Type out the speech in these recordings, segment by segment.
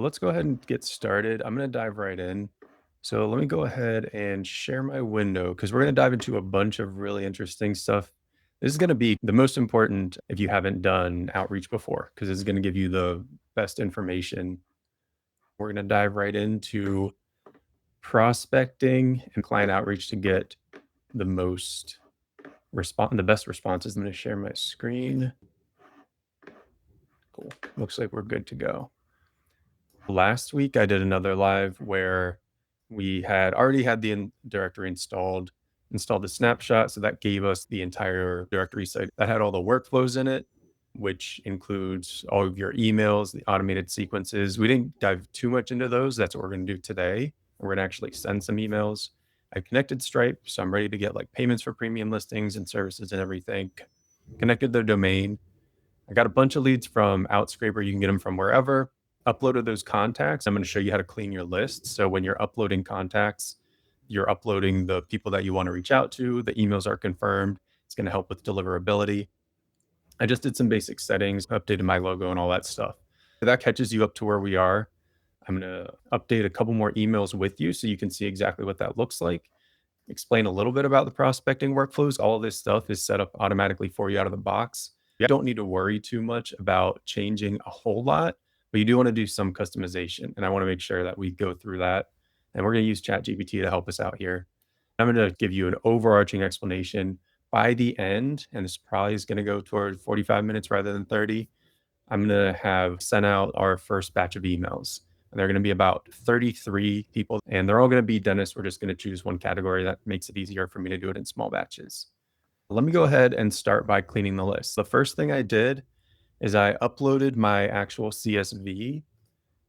Let's go ahead and get started. I'm going to dive right in. So let me go ahead and share my window because we're going to dive into a bunch of really interesting stuff. This is going to be the most important if you haven't done outreach before, because this is going to give you the best information. We're going to dive right into prospecting and client outreach to get the most the best responses. I'm going to share my screen. Cool. Looks like we're good to go. Last week, I did another live where we had already had the directory installed the snapshot. So that gave us the entire directory site that had all the workflows in it, which includes all of your emails, the automated sequences. We didn't dive too much into those. That's what we're going to do today. We're going to actually send some emails. I connected Stripe, so I'm ready to get like payments for premium listings and services and everything. Connected the domain. I got a bunch of leads from Outscraper. You can get them from wherever. Uploaded those contacts. I'm going to show you how to clean your list. So when you're uploading contacts, you're uploading the people that you want to reach out to. The emails are confirmed. It's going to help with deliverability. I just did some basic settings, updated my logo and all that stuff. That catches you up to where we are. I'm going to update a couple more emails with you so you can see exactly what that looks like. Explain a little bit about the prospecting workflows. All of this stuff is set up automatically for you out of the box. You don't need to worry too much about changing a whole lot, but you do want to do some customization. And I want to make sure that we go through that. And we're going to use ChatGPT to help us out here. I'm going to give you an overarching explanation by the end, and this probably is going to go toward 45 minutes rather than 30. I'm going to have sent out our first batch of emails. And they're going to be about 33 people, and they're all going to be dentists. We're just going to choose one category. That makes it easier for me to do it in small batches. Let me go ahead and start by cleaning the list. The first thing I did is I uploaded my actual CSV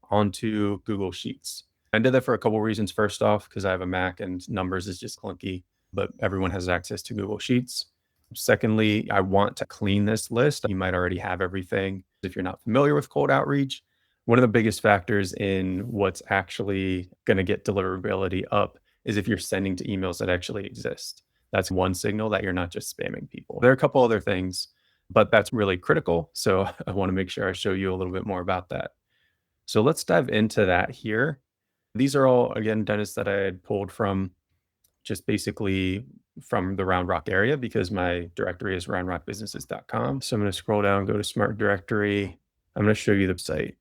onto Google Sheets. I did that for a couple of reasons. First off, because I have a Mac and numbers is just clunky, but everyone has access to Google Sheets. Secondly, I want to clean this list. You might already have everything. If you're not familiar with cold outreach, one of the biggest factors in what's actually going to get deliverability up is if you're sending to emails that actually exist. That's one signal that you're not just spamming people. There are a couple other things, but that's really critical. So I want to make sure I show you a little bit more about that. So let's dive into that here. These are all, again, dentists that I had pulled from just basically from the Round Rock area because my directory is roundrockbusinesses.com. So I'm going to scroll down, go to Smart Directory. I'm going to show you the site.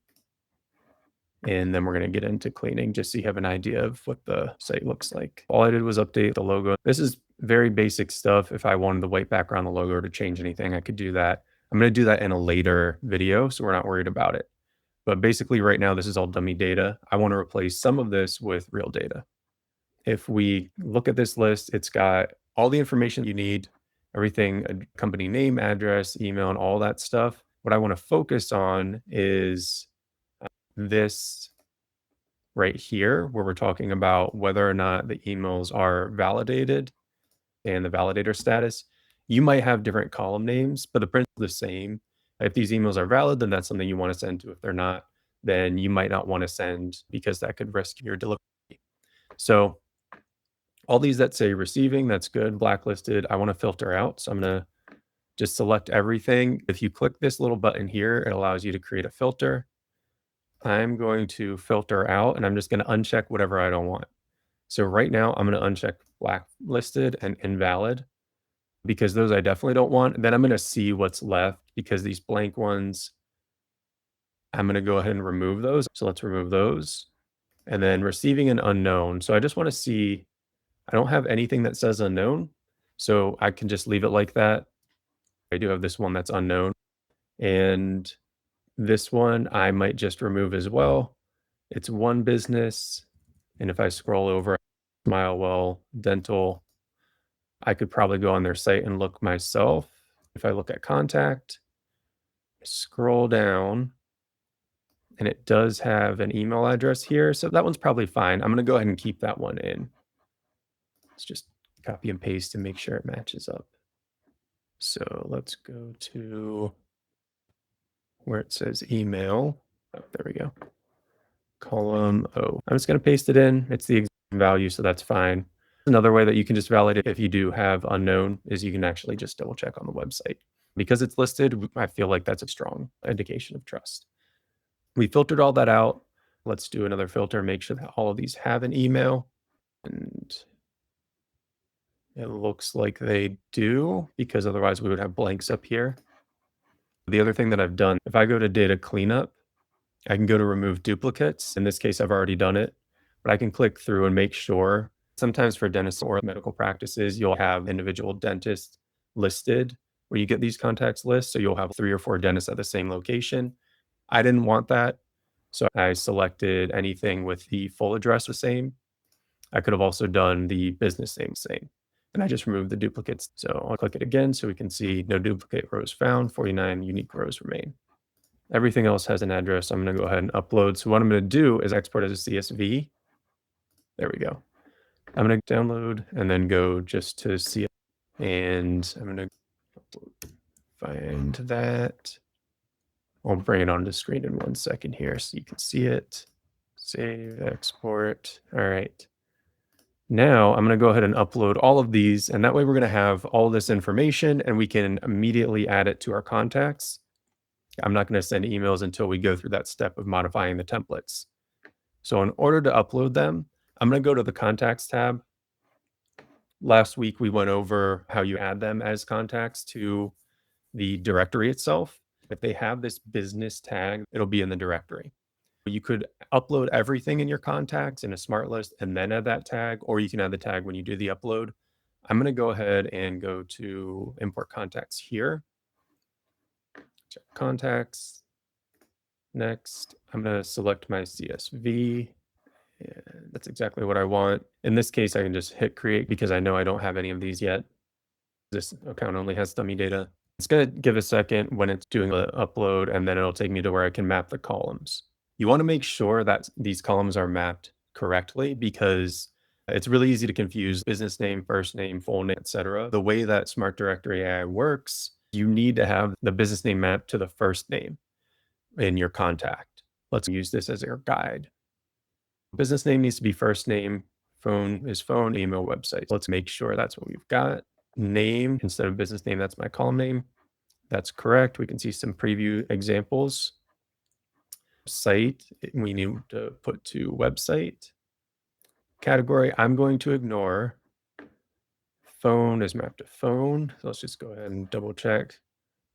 And then we're going to get into cleaning just so you have an idea of what the site looks like. All I did was update the logo. This is very basic stuff. If I wanted the white background, the logo to change anything, I could do that. I'm going to do that in a later video, so we're not worried about it. But basically right now, this is all dummy data. I want to replace some of this with real data. If we look at this list, it's got all the information you need, everything, a company name, address, email, and all that stuff. What I want to focus on is this right here, where we're talking about whether or not the emails are validated and the validator status. You might have different column names, but the principle is the same. If these emails are valid, then that's something you want to send to. If they're not, then you might not want to send because that could risk your delivery. So all these that say receiving, that's good. Blacklisted, I want to filter out. So I'm going to just select everything. If you click this little button here, it allows you to create a filter. I'm going to filter out and I'm just going to uncheck whatever I don't want. So right now I'm going to uncheck blacklisted and invalid because those I definitely don't want. Then I'm going to see what's left because these blank ones, I'm going to go ahead and remove those. So let's remove those. And then receiving an unknown. So I just want to see, I don't have anything that says unknown. So I can just leave it like that. I do have this one that's unknown. And this one I might just remove as well. It's one business. And if I scroll over Smilewell Dental, I could probably go on their site and look myself. If I look at contact, scroll down, and it does have an email address here. So that one's probably fine. I'm going to go ahead and keep that one in. Let's just copy and paste to make sure it matches up. So let's go to where it says email. Oh, there we go. Column O. I'm just going to paste it in. It's the exact value, so that's fine. Another way that you can just validate if you do have unknown is you can actually just double check on the website. Because it's listed, I feel like that's a strong indication of trust. We filtered all that out. Let's do another filter, make sure that all of these have an email. And it looks like they do, because otherwise we would have blanks up here. The other thing that I've done, if I go to data cleanup, I can go to remove duplicates. In this case, I've already done it, but I can click through and make sure. Sometimes for dentists or medical practices, you'll have individual dentists listed where you get these contacts lists. So you'll have 3 or 4 dentists at the same location. I didn't want that. So I selected anything with the full address the same. I could have also done the business name same. And I just removed the duplicates. So I'll click it again so we can see no duplicate rows found, 49 unique rows remain. Everything else has an address. I'm going to go ahead and upload. So what I'm going to do is export as a CSV. There we go. I'm going to download and then go just to see it. And I'm going to find that. I'll bring it onto the screen in 1 second here so you can see it. Save, export. All right. Now I'm going to go ahead and upload all of these, and that way we're going to have all this information and we can immediately add it to our contacts. I'm not going to send emails until we go through that step of modifying the templates. So in order to upload them, I'm going to go to the contacts tab. Last week, we went over how you add them as contacts to the directory itself. If they have this business tag, it'll be in the directory. You could upload everything in your contacts in a smart list and then add that tag, or you can add the tag when you do the upload. I'm going to go ahead and go to import contacts here. Check contacts. Next, I'm going to select my CSV. And that's exactly what I want. In this case, I can just hit create because I know I don't have any of these yet. This account only has dummy data. It's going to give a second when it's doing the upload, and then it'll take me to where I can map the columns. You want to make sure that these columns are mapped correctly because it's really easy to confuse business name, first name, full name, etc. The way that Smart Directory AI works, you need to have the business name mapped to the first name in your contact. Let's use this as our guide. Business name needs to be first name, phone is phone, email, website. Let's make sure that's what we've got. Name instead of business name, that's my column name. That's correct. We can see some preview examples. Site, we need to put to website. Category, I'm going to ignore. Phone is mapped to phone. So let's just go ahead and double check.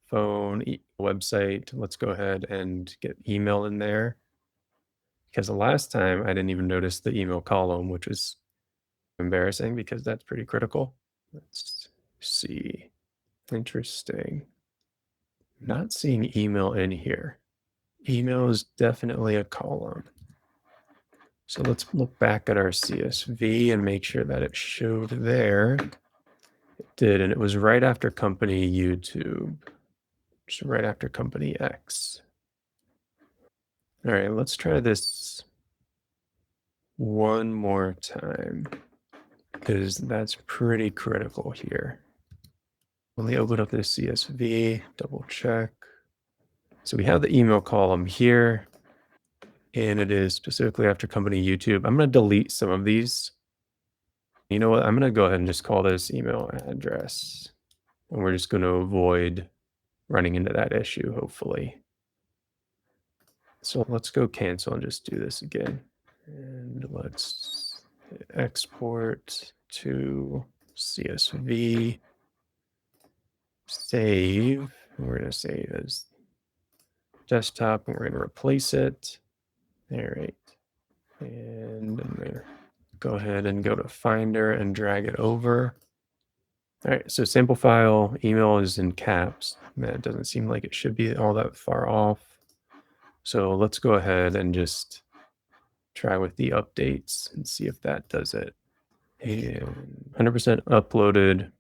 Phone, website. Let's go ahead and get email in there. Because the last time I didn't even notice the email column, which was embarrassing because that's pretty critical. Let's see. Interesting. Not seeing email in here. Email is definitely a column. So let's look back at our CSV and make sure that it showed there. It did, and it was right after company YouTube, just right after company X. All right, let's try this one more time because that's pretty critical here. Let me open up this CSV, double check. So we have the email column here, and it is specifically after company YouTube. I'm going to delete some of these. You know what? I'm going to go ahead and just call this email address, and we're just going to avoid running into that issue, hopefully. So let's go cancel and just do this again. And let's export to CSV, save. We're going to save as desktop, and we're going to replace it. All right. And I'm going to go ahead and go to Finder and drag it over. All right, so sample file email is in caps. That doesn't seem like it should be all that far off. So let's go ahead and just try with the updates and see if that does it. And 100% uploaded.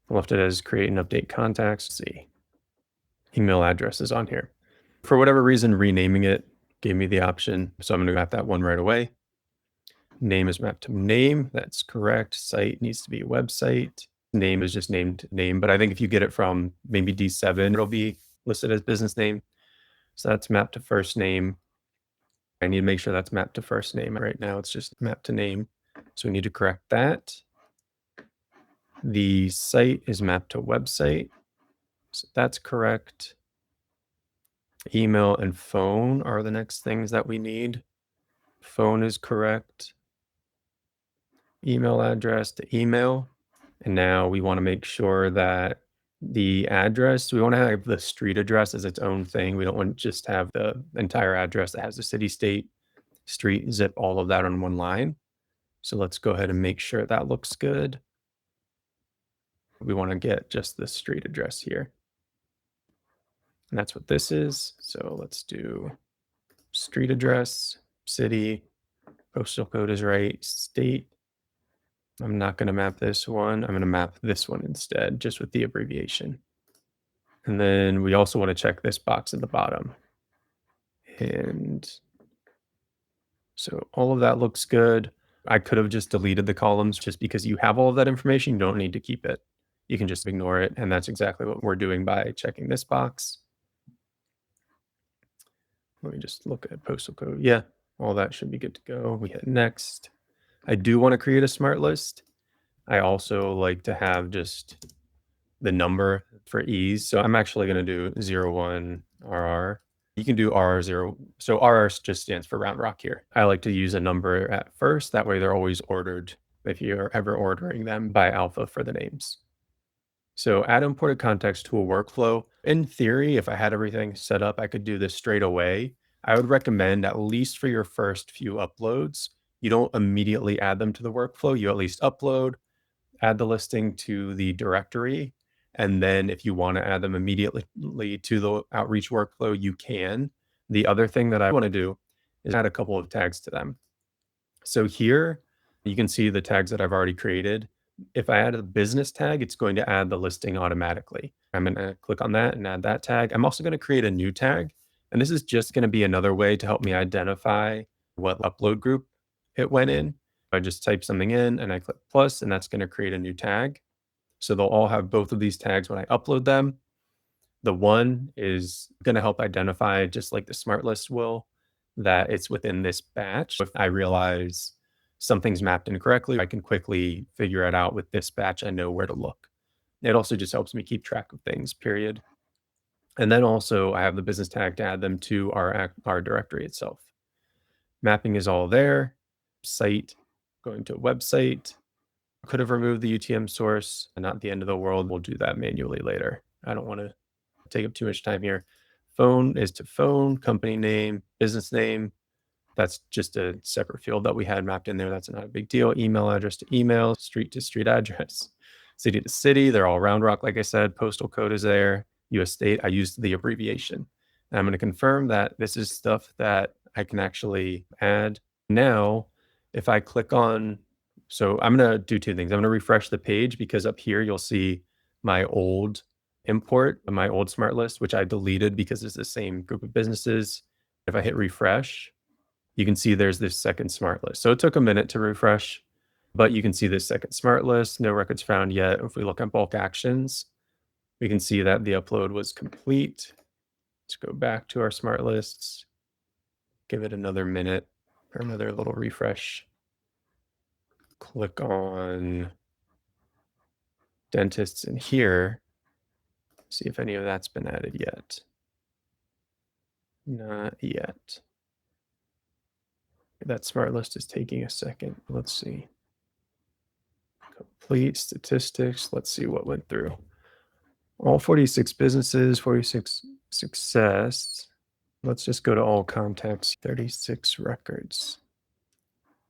I left it as create and update contacts. Let's see. Email address is on here. For whatever reason, renaming it gave me the option. So I'm going to map that one right away. Name is mapped to name. That's correct. Site needs to be website. Name is just named name. But I think if you get it from maybe D7, it'll be listed as business name. So that's mapped to first name. I need to make sure that's mapped to first name. Right now, it's just mapped to name. So we need to correct that. The site is mapped to website. So that's correct. Email and phone are the next things that we need. Phone is correct. Email address to email. And now we want to make sure that the address, we want to have the street address as its own thing. We don't want to just have the entire address that has the city, state, street, zip, all of that on one line. So let's go ahead and make sure that looks good. We want to get just the street address here. And that's what this is. So let's do street address, city, postal code is right, state. I'm not going to map this one. I'm going to map this one instead, just with the abbreviation. And then we also want to check this box at the bottom. And so all of that looks good. I could have just deleted the columns just because you have all of that information. You don't need to keep it. You can just ignore it. And that's exactly what we're doing by checking this box. Let me just look at postal code. Yeah, all that should be good to go. We hit next. I do want to create a smart list. I also like to have just the number for ease. So I'm actually going to do 01RR. You can do RR0. So RR just stands for Round Rock here. I like to use a number at first. That way they're always ordered if you're ever ordering them by alpha for the names. So add imported context to a workflow. In theory, if I had everything set up, I could do this straight away. I would recommend, at least for your first few uploads, you don't immediately add them to the workflow. You at least upload, add the listing to the directory. And then if you want to add them immediately to the outreach workflow, you can. The other thing that I want to do is add a couple of tags to them. So here you can see the tags that I've already created. If I add a business tag, it's going to add the listing automatically. I'm going to click on that and add that tag. I'm also going to create a new tag. And this is just going to be another way to help me identify what upload group it went in. I just type something in and I click plus, and that's going to create a new tag. So they'll all have both of these tags when I upload them. The one is going to help identify, just like the smart list will, that it's within this batch. If I realize something's mapped incorrectly, I can quickly figure it out with this batch. I know where to look. It also just helps me keep track of things, period. And then also I have the business tag to add them to our directory itself. Mapping is all there. Site, going to website. Could have removed the UTM source, and not the end of the world. We'll do that manually later. I don't want to take up too much time here. Phone is to phone, company name, business name. That's just a separate field that we had mapped in there. That's not a big deal. Email address to email, street to street address, city to city. They're all Round Rock, like I said. Postal code is there. US state, I used the abbreviation. And I'm going to confirm that this is stuff that I can actually add. Now, if I click on, so I'm going to do two things. I'm going to refresh the page because up here you'll see my old import, my old smart list, which I deleted because it's the same group of businesses. If I hit refresh, you can see there's this second smart list. So it took a minute to refresh, but you can see this second smart list, no records found yet. If we look at bulk actions, we can see that the upload was complete. Let's go back to our smart lists, give it another minute or another little refresh. Click on dentists in here, see if any of that's been added yet. Not yet. That smart list is taking a second. Let's see. Complete statistics. Let's see what went through. All 46 businesses, 46 success. Let's just go to all contacts, 36 records.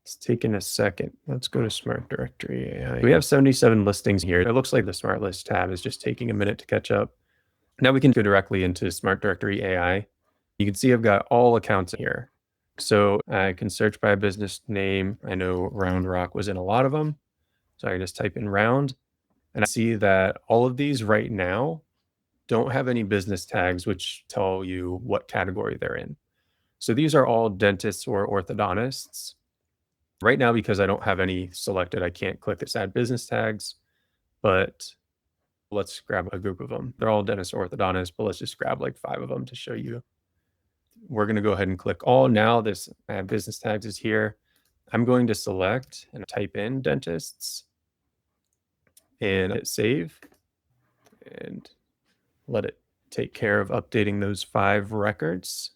It's taking a second. Let's go to Smart Directory AI. We have 77 listings here. It looks like the Smart List tab is just taking a minute to catch up. Now we can go directly into Smart Directory AI. You can see I've got all accounts here. So I can search by a business name. I know Round Rock was in a lot of them. So I can just type in Round, and I see that all of these right now don't have any business tags, which tell you what category they're in. So these are all dentists or orthodontists. Right now, because I don't have any selected, I can't click this add business tags, but let's grab a group of them. They're all dentists or orthodontists, but let's just grab like 5 of them to show you. We're going to go ahead and click all. Now this add business tags is here. I'm going to select and type in dentists and hit save and let it take care of updating those 5 records.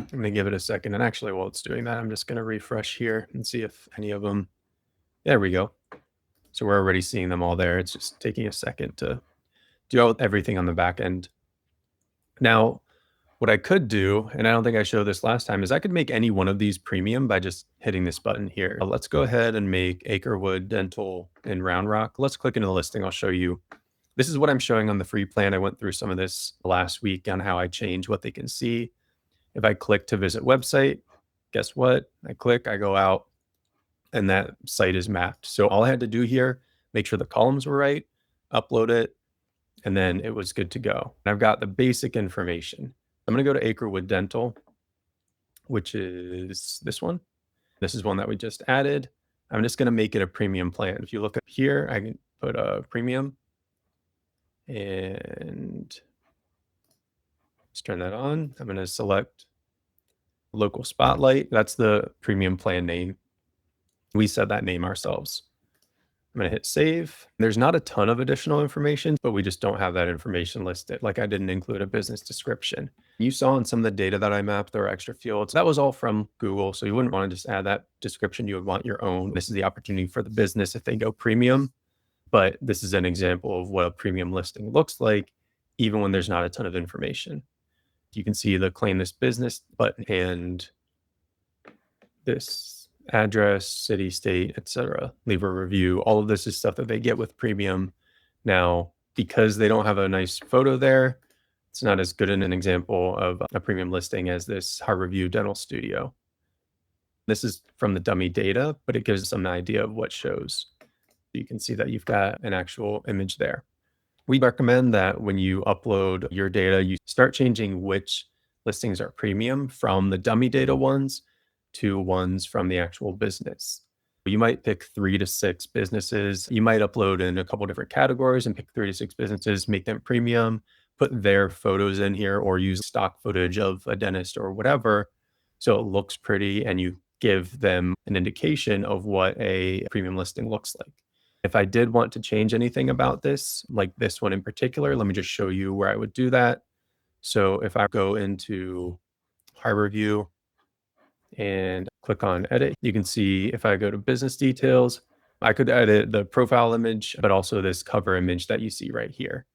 I'm going to give it a second. And actually, while it's doing that, I'm just going to refresh here and see if any of them, there we go. So we're already seeing them all there. It's just taking a second to do out everything on the back end. Now, what I could do, and I don't think I showed this last time, is I could make any one of these premium by just hitting this button here. Let's go ahead and make Acrewood Dental in Round Rock. Let's click into the listing. I'll show you. This is what I'm showing on the free plan. I went through some of this last week on how I change what they can see. If I click to visit website, guess what? I click, I go out, and that site is mapped. So all I had to do here, make sure the columns were right, upload it, and then it was good to go. And I've got the basic information. I'm going to go to Acrewood Dental, which is this one. This is one that we just added. I'm just going to make it a premium plan. If you look up here, I can put a premium and let's turn that on. I'm going to select local spotlight. That's the premium plan name. We set that name ourselves. I'm going to hit save. There's not a ton of additional information, but we just don't have that information listed. Like I didn't include a business description. You saw in some of the data that I mapped, there were extra fields. That was all from Google. So you wouldn't want to just add that description. You would want your own. This is the opportunity for the business if they go premium. But this is an example of what a premium listing looks like, even when there's not a ton of information. You can see the claim this business button and this address, city, state, etc. Leave a review. All of this is stuff that they get with premium. Now, because they don't have a nice photo there, it's not as good an example of a premium listing as this Harborview Dental Studio. This is from the dummy data, but it gives some idea of what shows. You can see that you've got an actual image there. We recommend that when you upload your data, you start changing which listings are premium from the dummy data ones to ones from the actual business. You might pick 3 to 6 businesses. You might upload in a couple different categories and pick 3 to 6 businesses, make them premium, put their photos in here or use stock footage of a dentist or whatever. So it looks pretty and you give them an indication of what a premium listing looks like. If I did want to change anything about this, like this one in particular, let me just show you where I would do that. So if I go into Harborview and click on edit, you can see if I go to business details, I could edit the profile image, but also this cover image that you see right here.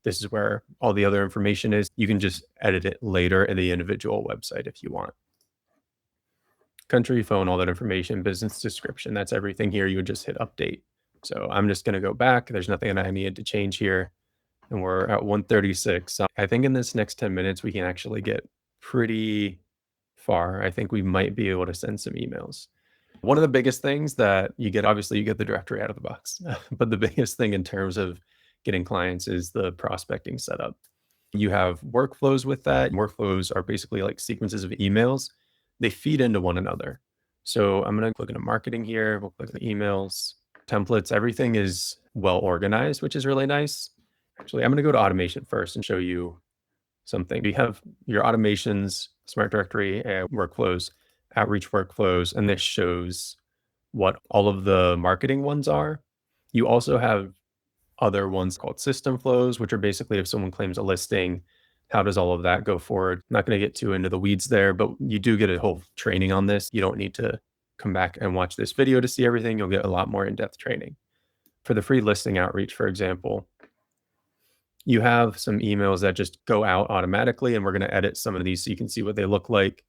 This is where all the other information is. You can just edit it later in the individual website if you want. Country, phone, all that information, business description, that's everything here. You would just hit update. So I'm just going to go back. There's nothing that I needed to change here. And we're at 136. So I think in this next 10 minutes, we can actually get pretty far. I think we might be able to send some emails. One of the biggest things that you get, obviously you get the directory out of the box, but the biggest thing in terms of getting clients is the prospecting setup. You have workflows with that. Workflows are basically like sequences of emails. They feed into one another. So I'm going to click into marketing here. We'll click the emails, templates. Everything is well organized, which is really nice. Actually, I'm going to go to automation first and show you something. You have your automations, smart directory, workflows, outreach workflows, and this shows what all of the marketing ones are. You also have other ones called system flows, which are basically if someone claims a listing, how does all of that go forward? I'm not going to get too into the weeds there, but you do get a whole training on this. You don't need to come back and watch this video to see everything. You'll get a lot more in-depth training. For the free listing outreach, for example, you have some emails that just go out automatically, and we're going to edit some of these so you can see what they look like.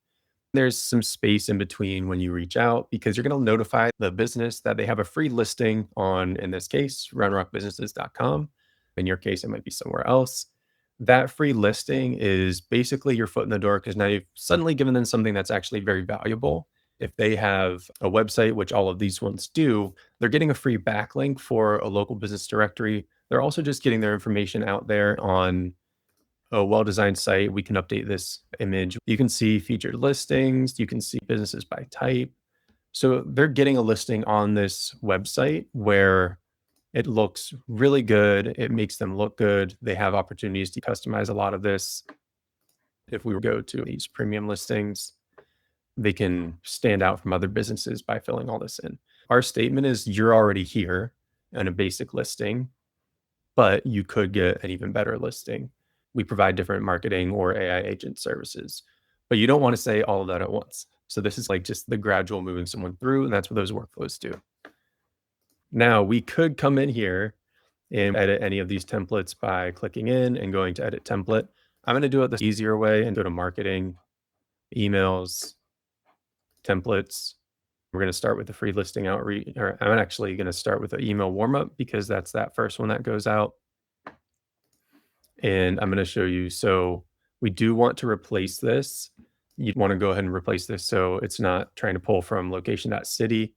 There's some space in between when you reach out because you're going to notify the business that they have a free listing on, in this case, roundrockbusinesses.com. In your case, it might be somewhere else. That free listing is basically your foot in the door because now you've suddenly given them something that's actually very valuable. If they have a website, which all of these ones do, they're getting a free backlink for a local business directory. They're also just getting their information out there on a well-designed site. We can update this image. You can see featured listings. You can see businesses by type. So they're getting a listing on this website where it looks really good. It makes them look good. They have opportunities to customize a lot of this. If we go to these premium listings, they can stand out from other businesses by filling all this in. Our statement is you're already here in a basic listing, but you could get an even better listing. We provide different marketing or AI agent services. but you don't want to say all of that at once. So this is like just the gradual moving someone through, and that's what those workflows do. Now we could come in here and edit any of these templates by clicking in and going to edit template. I'm going to do it the easier way and go to marketing, emails, templates. We're going to start with the free listing outreach, or I'm actually going to start with the email warmup because that's that first one that goes out. And I'm going to show you. So we do want to replace this. You'd want to go ahead and replace this so it's not trying to pull from location.city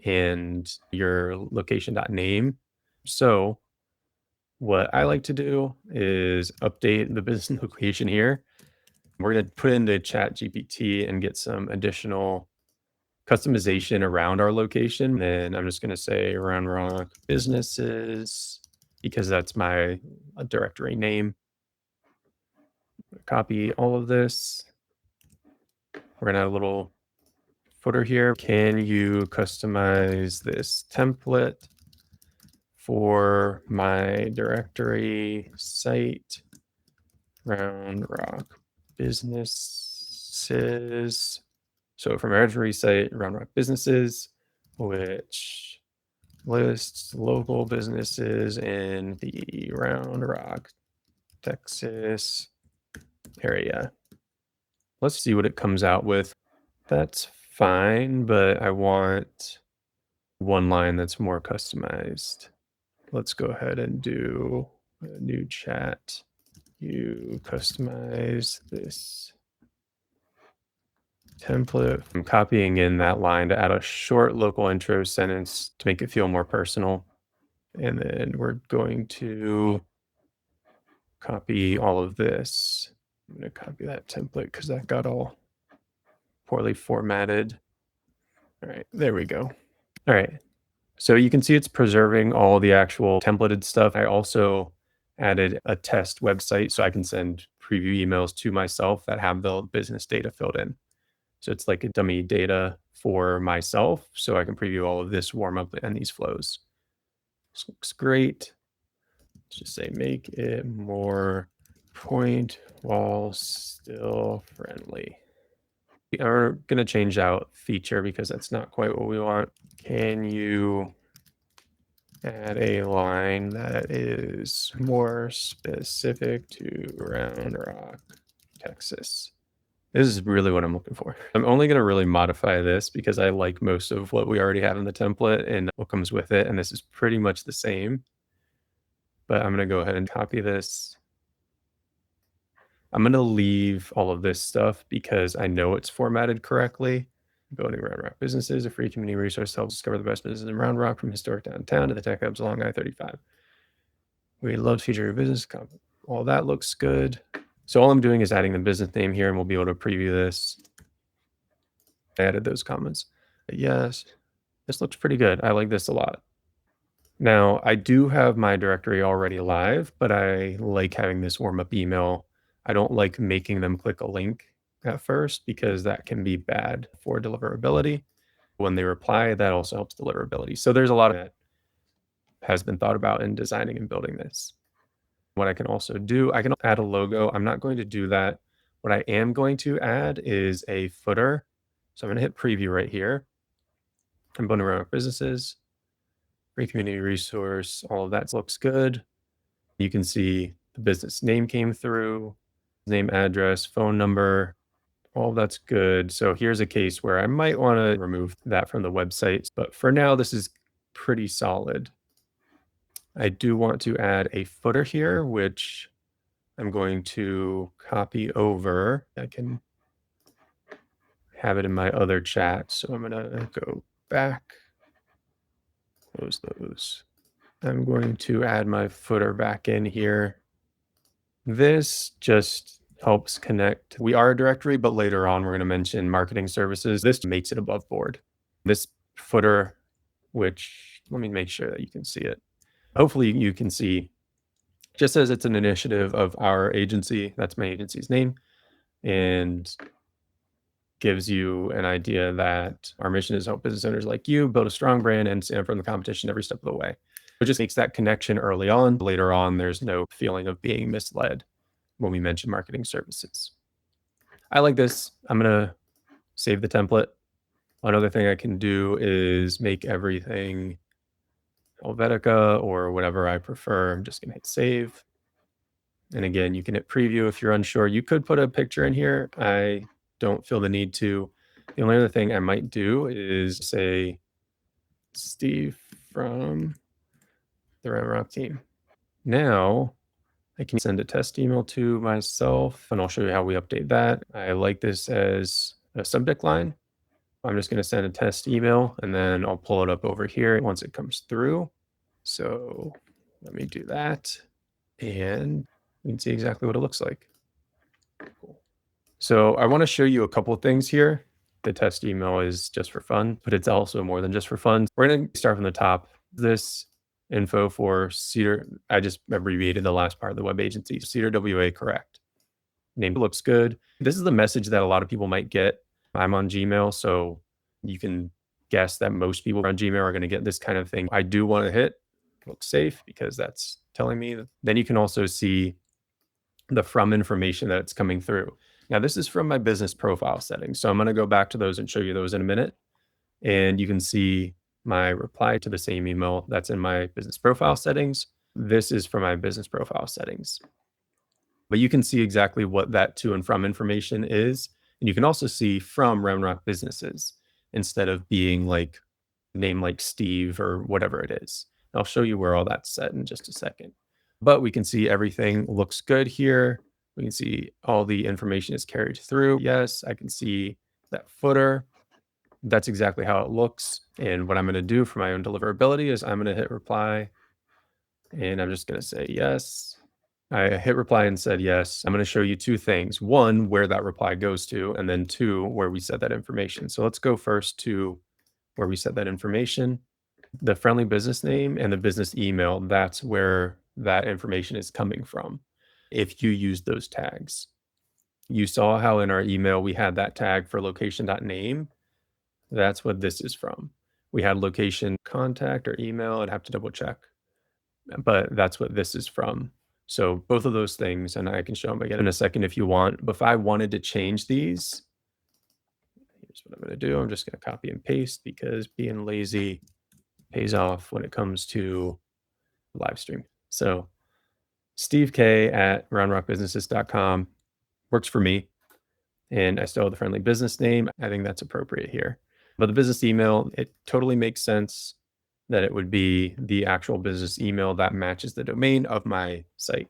and your location.name. So what I like to do is update the business location here. We're going to put into ChatGPT and get some additional customization around our location. Then I'm just going to say Round Rock businesses because that's my directory name. Copy all of this. We're going to add a little footer here. Can you customize this template for my directory site, Round Rock businesses? So for my directory site, Round Rock businesses, which lists local businesses in the Round Rock, Texas area. Let's see what it comes out with. That's fine, but I want one line that's more customized. Let's go ahead and do a new chat. You customize this template. I'm copying in that line to add a short local intro sentence to make it feel more personal. And then we're going to copy all of this. I'm going to copy that template because that got all poorly formatted. All right, there we go. All right. So you can see it's preserving all the actual templated stuff. I also added a test website so I can send preview emails to myself that have the business data filled in. So it's like a dummy data for myself so I can preview all of this warm up and these flows. This looks great. Let's just say make it more point while still friendly. We are going to change out feature because that's not quite what we want. Can you add a line that is more specific to Round Rock, Texas? This is really what I'm looking for. I'm only going to really modify this because I like most of what we already have in the template and what comes with it. And this is pretty much the same. But I'm going to go ahead and copy this. I'm going to leave all of this stuff because I know it's formatted correctly. Building Round Rock businesses, a free community resource to help discover the best businesses in Round Rock from historic downtown to the tech hubs along I-35. We love to feature your business. All that looks good. So all I'm doing is adding the business name here and we'll be able to preview this. I added those comments. But yes, this looks pretty good. I like this a lot. Now I do have my directory already live, but I like having this warm up email. I don't like making them click a link at first because that can be bad for deliverability. When they reply, that also helps deliverability. So there's a lot of that has been thought about in designing and building this. What I can also do, I can add a logo. I'm not going to do that. What I am going to add is a footer. So I'm going to hit preview right here. I'm going to run businesses, free community resource, all of that looks good. You can see the business name came through, name, address, phone number, all that's good. So here's a case where I might want to remove that from the website, but for now, this is pretty solid. I do want to add a footer here, which I'm going to copy over. I can have it in my other chat. So I'm going to go back, close those. I'm going to add my footer back in here. This just helps connect. We are a directory, but later on, we're going to mention marketing services. This makes it above board. This footer, which let me make sure that you can see it. Hopefully you can see, just says it's an initiative of our agency. That's my agency's name. And gives you an idea that our mission is to help business owners like you build a strong brand and stand from the competition every step of the way. It just makes that connection early on. Later on, there's no feeling of being misled when we mention marketing services. I like this. I'm gonna save the template. Another thing I can do is make everything Helvetica or whatever I prefer. I'm just gonna hit save. And again, you can hit preview if you're unsure. You could put a picture in here. I don't feel the need to. The only other thing I might do is say Steve from the Ramrock team. Now I can send a test email to myself, and I'll show you how we update that. I like this as a subject line. I'm just going to send a test email, and then I'll pull it up over here once it comes through. So let me do that, and you can see exactly what it looks like. Cool. So I want to show you a couple of things here. The test email is just for fun, but it's also more than just for fun. We're going to start from the top. This info for Cedar, I just abbreviated the last part of the web agency. Cedar WA, correct. Name looks good. This is the message that a lot of people might get. I'm on Gmail, so you can guess that most people on Gmail are going to get this kind of thing. I do want to hit look safe because that's telling me. Then you can also see the from information that it's coming through. Now, this is from my business profile settings. So I'm going to go back to those and show you those in a minute. And you can see my reply to the same email that's in my business profile settings. This is for my business profile settings. But you can see exactly what that to and from information is. And you can also see from Ramrock businesses instead of being like name like Steve or whatever it is. I'll show you where all that's set in just a second. But we can see everything looks good here. We can see all the information is carried through. Yes, I can see that footer. That's exactly how it looks. And what I'm going to do for my own deliverability is I'm going to hit reply. And I'm just going to say yes. I hit reply and said yes. I'm going to show you two things. One, where that reply goes to, and then two, where we set that information. So let's go first to where we set that information. The friendly business name and the business email, that's where that information is coming from. If you use those tags, you saw how in our email we had that tag for location.name. That's what this is from. We had location contact or email. I'd have to double check, but that's what this is from. So both of those things, and I can show them again in a second if you want. But if I wanted to change these, here's what I'm going to do. I'm just going to copy and paste because being lazy pays off when it comes to live stream. So Steve K at roundrockbusinesses.com works for me. And I still have the friendly business name. I think that's appropriate here. But the business email, it totally makes sense that it would be the actual business email that matches the domain of my site.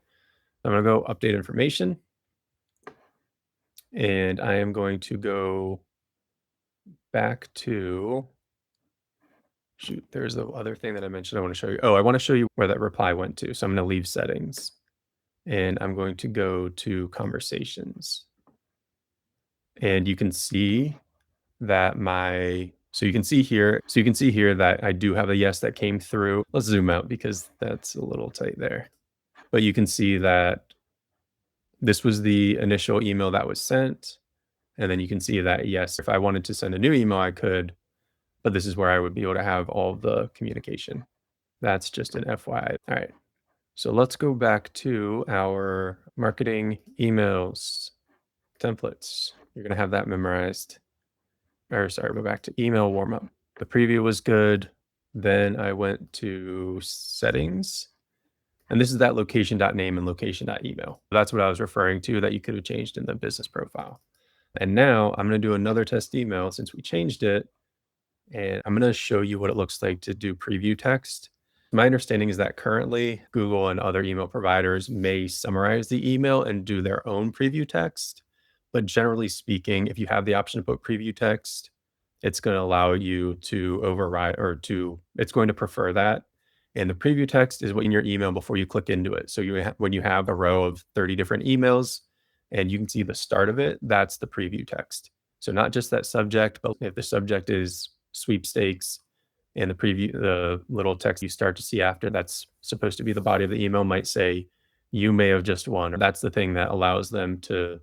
I'm going to go update information. And I am going to go back to, shoot, there's the other thing that I mentioned I want to show you. Oh, I want to show you where that reply went to. So I'm going to leave settings and I'm going to go to conversations. And you can see that you can see here that I do have a yes that came through. Let's zoom out because that's a little tight there. But you can see that this was the initial email that was sent. And then you can see that, yes, if I wanted to send a new email, I could, but this is where I would be able to have all of the communication. That's just an FYI. All right. So let's go back to our marketing emails templates. You're going to have that memorized. Or sorry, go back to email warm-up. The preview was good. Then I went to settings. And this is that location.name and location.email. That's what I was referring to that you could have changed in the business profile. And now I'm going to do another test email since we changed it. And I'm going to show you what it looks like to do preview text. My understanding is that currently Google and other email providers may summarize the email and do their own preview text. But generally speaking, if you have the option to put preview text, it's going to allow you to override it's going to prefer that. And the preview text is what in your email before you click into it. So when you have a row of 30 different emails and you can see the start of it, that's the preview text. So not just that subject, but if the subject is sweepstakes and the little text you start to see after that's supposed to be the body of the email might say, you may have just won. That's the thing that allows them to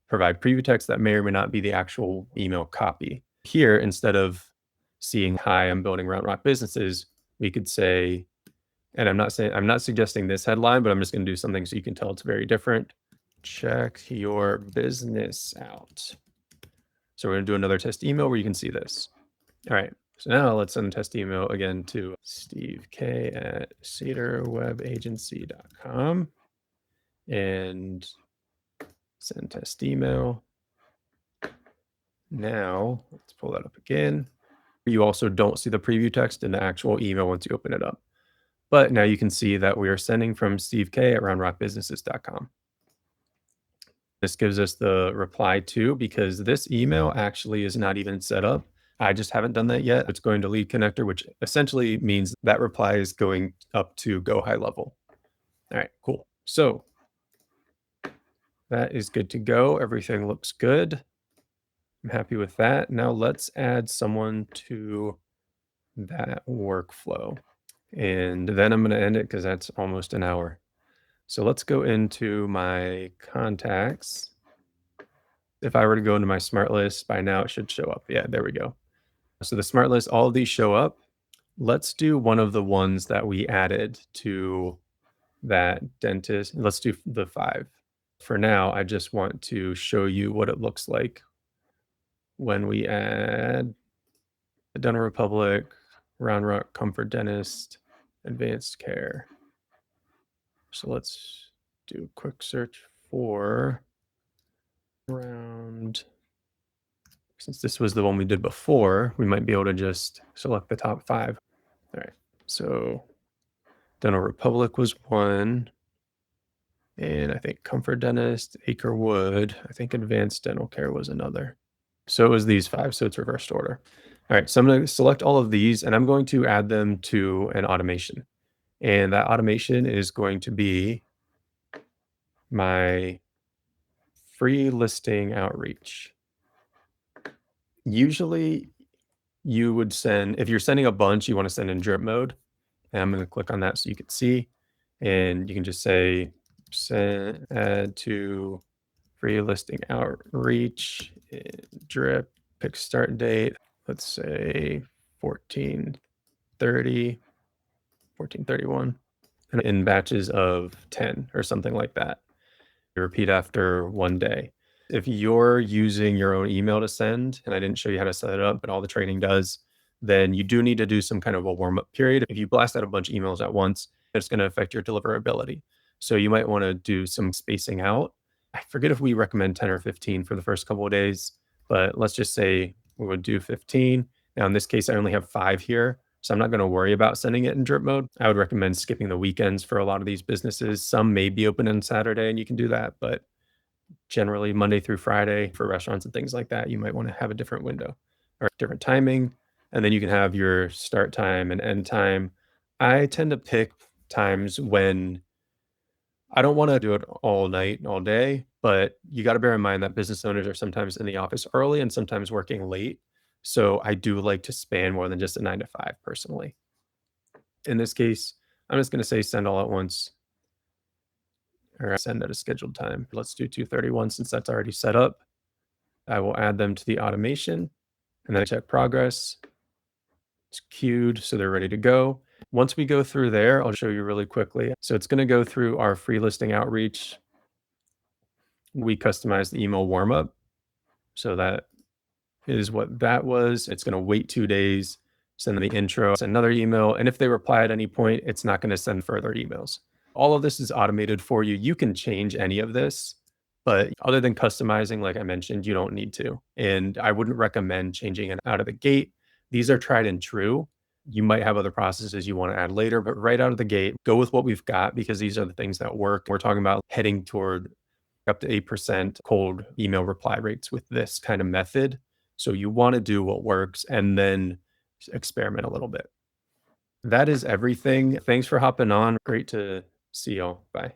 provide preview text that may or may not be the actual email copy. Here, instead of seeing, hi, I'm building Round businesses, we could say, and I'm not suggesting this headline, but I'm just going to do something so you can tell it's very different. check your business out. So we're going to do another test email where you can see this. All right. So now let's send a test email again to stevek@cedarwebagency.com and send test email. Now let's pull that up again. You also don't see the preview text in the actual email once you open it up. But now you can see that we are sending from stevek@roundrockbusinesses.com. This gives us the reply to, because this email actually is not even set up. I just haven't done that yet. It's going to lead connector, which essentially means that reply is going up to go high level. All right, cool. So that is good to go. Everything looks good. I'm happy with that. Now let's add someone to that workflow. And then I'm going to end it because that's almost an hour. So let's go into my contacts. If I were to go into my smart list, by now it should show up. Yeah, there we go. So the smart list, all of these show up. Let's do one of the ones that we added to that dentist. Let's do the 5. For now, I just want to show you what it looks like when we add the Dental Republic, Round Rock Comfort Dentist, Advanced Care. So let's do a quick search for Round. Since this was the one we did before, we might be able to just select the top 5. All right. So Dental Republic was 1. And I think Comfort Dentist, Acre Wood, I think Advanced Dental Care was another. So it was these 5. So it's reversed order. All right. So I'm going to select all of these and I'm going to add them to an automation. And that automation is going to be my free listing outreach. Usually you would send, if you're sending a bunch, you want to send in drip mode. And I'm going to click on that so you can see. And you can just say send add to free listing outreach in drip, pick start date. Let's say 14/30, 14/31, and in batches of 10 or something like that. You repeat after 1 day. If you're using your own email to send, and I didn't show you how to set it up, but all the training does, then you do need to do some kind of a warm-up period. If you blast out a bunch of emails at once, it's going to affect your deliverability. So you might want to do some spacing out. I forget if we recommend 10 or 15 for the first couple of days, but let's just say we would do 15. Now, in this case, I only have 5 here, so I'm not going to worry about sending it in drip mode. I would recommend skipping the weekends for a lot of these businesses. Some may be open on Saturday and you can do that, but generally Monday through Friday for restaurants and things like that, you might want to have a different window or different timing. And then you can have your start time and end time. I tend to pick times when I don't want to do it all night, all day, but you got to bear in mind that business owners are sometimes in the office early and sometimes working late. So I do like to span more than just a 9 to 5 personally. In this case, I'm just going to say send all at once or send at a scheduled time. Let's do 2:31 since that's already set up. I will add them to the automation and then I check progress. It's queued, so they're ready to go. Once we go through there, I'll show you really quickly. So it's going to go through our free listing outreach. We customize the email warm up. So that is what that was. It's going to wait 2 days, send them the intro, send another email. And if they reply at any point, it's not going to send further emails. All of this is automated for you. You can change any of this, but other than customizing, like I mentioned, you don't need to. And I wouldn't recommend changing it out of the gate. These are tried and true. You might have other processes you want to add later, but right out of the gate, go with what we've got because these are the things that work. We're talking about heading toward up to 8% cold email reply rates with this kind of method. So you want to do what works and then experiment a little bit. That is everything. Thanks for hopping on. Great to see y'all. Bye.